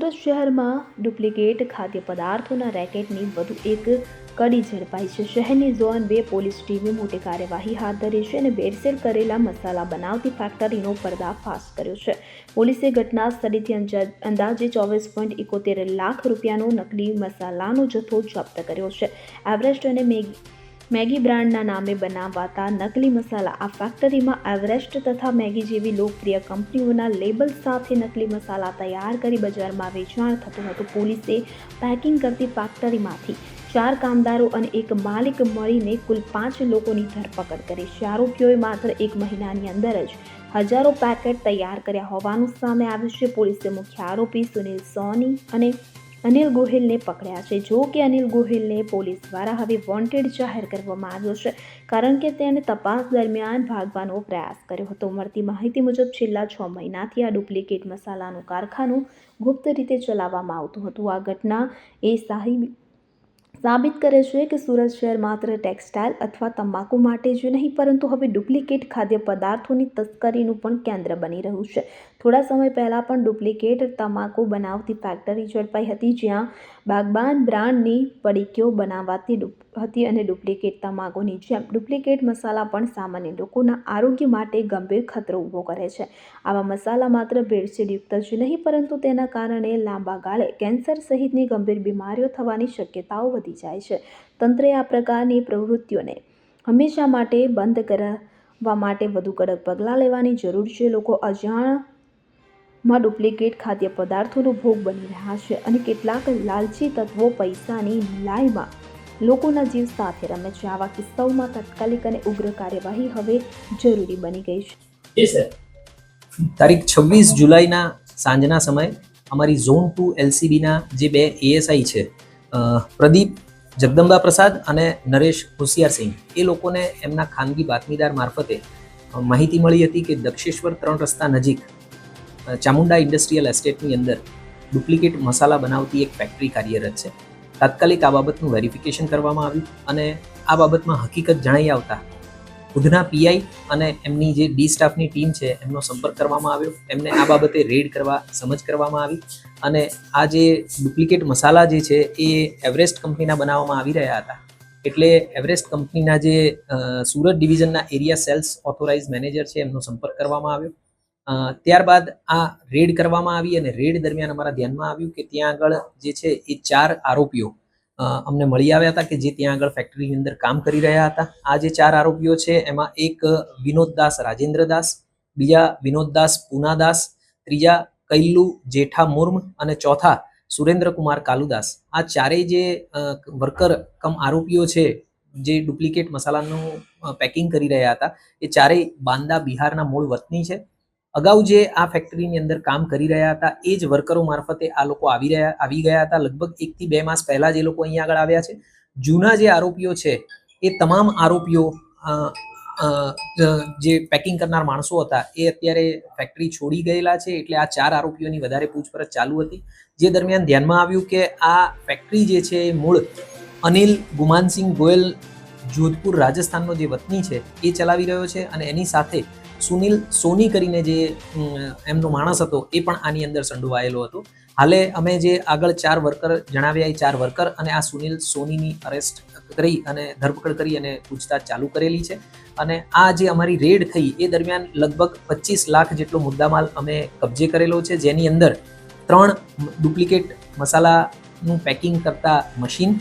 સુરત શહેરમાં ડુપ્લિકેટ ખાદ્ય પદાર્થોના રેકેટની વધુ એક કડી ઝડપાઈ છે। શહેરની ઝોન 2 પોલીસ ટીમે મોટી કાર્યવાહી હાથ ધરી છે અને ભેળસેળ કરેલા મસાલા બનાવતી ફેક્ટરીનો પર્દાફાશ કર્યો છે। પોલીસે ઘટના સ્થળેથી અંદાજે 24.71 લાખ રૂપિયાનો નકલી મસાલાનો જથ્થો જપ્ત કર્યો છે। એવરેસ્ટ અને મેગી બ્રાન્ડના નામે બનાવાતા નકલી મસાલા આ ફેક્ટરીમાં એવરેસ્ટ તથા મેગી જેવી લોકપ્રિય કંપનીઓના લેબલ સાથે નકલી મસાલા તૈયાર કરી બજારમાં વેચાણ થતું હતું। પોલીસે પેકિંગ કરતી ફેક્ટરીમાંથી 4 કામદારો અને એક માલિક મળીને કુલ 5 લોકોની ધરપકડ કરી છે। આરોપીઓએ માત્ર 1 મહિનાની અંદર જ હજારો પેકેટ તૈયાર કર્યા હોવાનું સામે આવ્યું છે। પોલીસે મુખ્ય આરોપી સુનિલ સોની અને અનિલ ગોહિલને પકડ્યા છે। જો કે અનિલ ગોહિલને પોલીસ દ્વારા હવે વોન્ટેડ જાહેર કરવામાં આવ્યો છે, કારણ કે તેણે તપાસ દરમિયાન ભાગવાનો પ્રયાસ કર્યો હતો। મળતી માહિતી મુજબ છેલ્લા 6 મહિનાથી આ ડુપ્લિકેટ મસાલાનું કારખાનું ગુપ્ત રીતે ચલાવવામાં આવતું હતું। આ ઘટના એ સાબિત કરે છે કે સુરત શહેર માત્ર ટેક્સટાઇલ અથવા તમાકુ માટે જ નહીં, પરંતુ હવે ડુપ્લિકેટ ખાદ્ય પદાર્થોની તસ્કરીનું પણ કેન્દ્ર બની રહ્યું છે। થોડા સમય પહેલા પણ ડુપ્લિકેટ તમાકુ બનાવતી ફેક્ટરી ઝડપાઈ હતી, જ્યાં બાગબાન બ્રાન્ડની પડીકીઓ બનાવાતી હતી અને ડુપ્લિકેટ તમાકુની જેમ ડુપ્લિકેટ મસાલા પણ સામાન્ય લોકોના આરોગ્ય માટે ગંભીર ખતરો ઊભો કરે છે। આવા મસાલા માત્ર ભેળસેળયુક્ત જ નહીં, પરંતુ તેના કારણે લાંબા ગાળે કેન્સર સહિતની ગંભીર બીમારીઓ થવાની શક્યતાઓ વધી જાય છે। તંત્રએ આ પ્રકારની પ્રવૃત્તિઓને હંમેશા માટે બંધ કરવા માટે વધુ કડક પગલાં લેવાની જરૂર છે। લોકો અજાણ્યામાં ડુપ્લિકેટ ખાદ્ય પદાર્થોનો ભોગ બની રહ્યા છે અને કેટલાક લાલચી તત્વો પૈસાની લાલમાં લોકોના જીવ સાથે રમે છે। આવા કિસ્સાઓમાં તાત્કાલિક અને ઉગ્ર કાર્યવાહી હવે જરૂરી બની ગઈ છે। તારીખ 26 જુલાઈના સાંજના સમયે અમારી ઝોન 2 એલસીબીના જે 2 એએસઆઈ છે, પ્રદીપ જગદંબા પ્રસાદ અને નરેશ હોશિયારસિંહ, એ લોકોને એમના ખાનગી બાતમીદાર મારફતે માહિતી મળી હતી કે દક્ષેશ્વર 3 રસ્તા નજીક ચામુંડા ઇન્ડસ્ટ્રીયલ એસ્ટેટની અંદર ડુપ્લિકેટ મસાલા બનાવતી એક ફેક્ટરી કાર્યરત છે। તાત્કાલિક આ બાબતનું વેરિફિકેશન કરવામાં આવ્યું અને આ બાબતમાં હકીકત જણાઈ આવતા ઉધના પીઆઈ અને એમની જે ડી સ્ટાફની ટીમ છે એમનો સંપર્ક કરવામાં આવ્યો। એમને આ બાબતે રેડ કરવા સમજ કરવામાં આવી અને આ જે ડુપ્લિકેટ મસાલા જે છે એ એવરેસ્ટ કંપનીના બનાવવામાં આવી રહ્યા હતા, એટલે એવરેસ્ટ કંપનીના જે સુરત ડિવિઝનના એરિયા સેલ્સ ઓથોરાઇઝ મેનેજર છે એમનો સંપર્ક કરવામાં આવ્યો। ત્યારબાદ આ રેડ કરવામાં આવી અને રેડ દરમિયાન અમારા ધ્યાનમાં આવ્યું કે ત્યાં આગળ જે છે એ 4 આરોપીઓ અમને મળી આવ્યા હતા કે જે ત્યાં આગળ ફેક્ટરીની અંદર કામ કરી રહ્યા હતા। આ જે 4 આરોપીઓ છે એમાં એક વિનોદદાસ રાજેન્દ્રદાસ, બીજા વિનોદદાસ પૂનાદાસ, ત્રીજા કૈલ્લુ જેઠા મુર્મ અને ચોથા સુરેન્દ્રકુમાર કાલુદાસ। આ ચારેય જે વર્કર કમ આરોપીઓ છે જે ડુપ્લિકેટ મસાલાનું પેકિંગ કરી રહ્યા હતા, એ ચારેય બાંદા બિહારના મૂળ વતની છે। અગાઉ જે આ ફેક્ટરીની અંદર કામ કરી રહ્યા હતા એ જ વર્કરો મારફતે આ લોકો આવી ગયા હતા। લગભગ 1 થી 2 માસ પહેલા જ એ લોકો અહીંયા આગળ આવ્યા છે। જૂના જે આરોપીઓ છે એ તમામ આરોપીઓ જે પેકિંગ કરનાર માણસો હતા એ અત્યારે ફેક્ટરી છોડી ગયેલા છે, એટલે આ 4 આરોપીઓની વધારે પૂછપરછ ચાલુ હતી। જે દરમિયાન ધ્યાનમાં આવ્યું કે આ ફેક્ટરી જે છે એ મૂળ અનિલ ગુમાનસિંહ ગોયલ જોધપુર રાજસ્થાનનો જે વતની છે એ ચલાવી રહ્યો છે અને એની સાથે સુનિલ સોની કરીને જે એમનો માણસ હતો એ પણ આની અંદર સંડોવાયેલો હતો। હાલે અમે જે આગળ 4 વર્કર જણાવ્યા એ 4 વર્કર અને આ સુનિલ સોનીની અરેસ્ટ કરી અને ધરપકડ કરી અને પૂછતાછ ચાલુ કરેલી છે। અને આ જે અમારી રેડ થઈ એ દરમિયાન લગભગ 25 લાખ જેટલો મુદ્દામાલ અમે કબજે કરેલો છે, જેની અંદર 3 ડુપ્લિકેટ મસાલાનું પેકિંગ કરતા મશીન,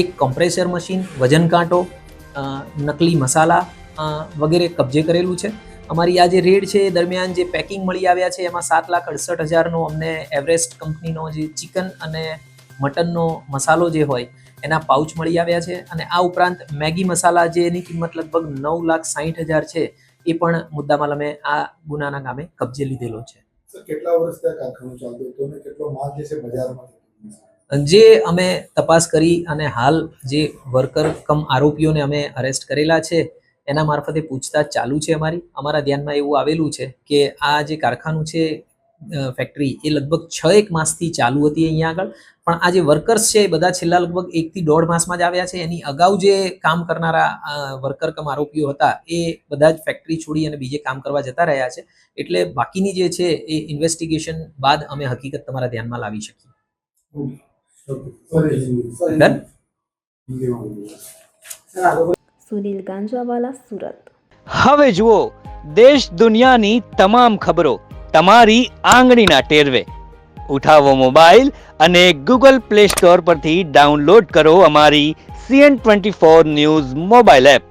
એક કોમ્પ્રેસર મશીન, વજન કાંટો, નકલી મસાલા વગેરે કબજે કરેલું છે। અમારી આ જે રેડ છે એ દરમિયાન જે પેકિંગ મળી આવ્યા છે એમાં 7,68,000નો અમને એવરેસ્ટ કંપનીનો જે ચિકન અને મટનનો મસાલો જે હોય એના પાઉચ મળી આવ્યા છે અને આ ઉપરાંત મેગી મસાલા જેની કિંમત લગભગ 9,60,000 છે એ પણ મુદ્દામાલ અમે આ ગુનાના કામે કબજે લીધેલો છે। કેટલા વર્ષથી આ કારખાનું ચાલતું હતું અને કેટલો માલ જે છે બજારમાં? જે અમે તપાસ કરી અને હાલ જે વર્કર કમ આરોપીઓને અમે અરેસ્ટ કરેલા છે એના મારફતે પૂછતાછ ચાલુ છે। અમારા ધ્યાનમાં એવું આવેલું છે કે આ જે કારખાનું છે ફેક્ટરી એ લગભગ 6 માસથી ચાલુ હતી અહીંયા આગળ, પણ આ જે વર્કર્સ છે એ બધા છેલ્લા લગભગ 1 થી 1.5 માસમાં જ આવ્યા છે. એની અગાઉ જે કામ કરનારા વર્કર કમ આરોપીઓ હતા એ બધા જ ફેક્ટરી છોડી અને બીજે કામ કરવા જતા રહ્યા છે. એટલે બાકીની જે છે એ ઇન્વેસ્ટિગેશન બાદ અમે હકીકત તમારા ધ્યાનમાં લાવી શકીએ. Done? સુનિલ ગાંજાવાલા, સુરત. હવે જુઓ દેશ દુનિયાની તમામ ખબરો તમારી આંગળીના ટેરવે. ઉઠાવો મોબાઈલ અને ગૂગલ પ્લે સ્ટોર પરથી ડાઉનલોડ કરો અમારી CN24 ન્યૂઝ મોબાઈલ એપ.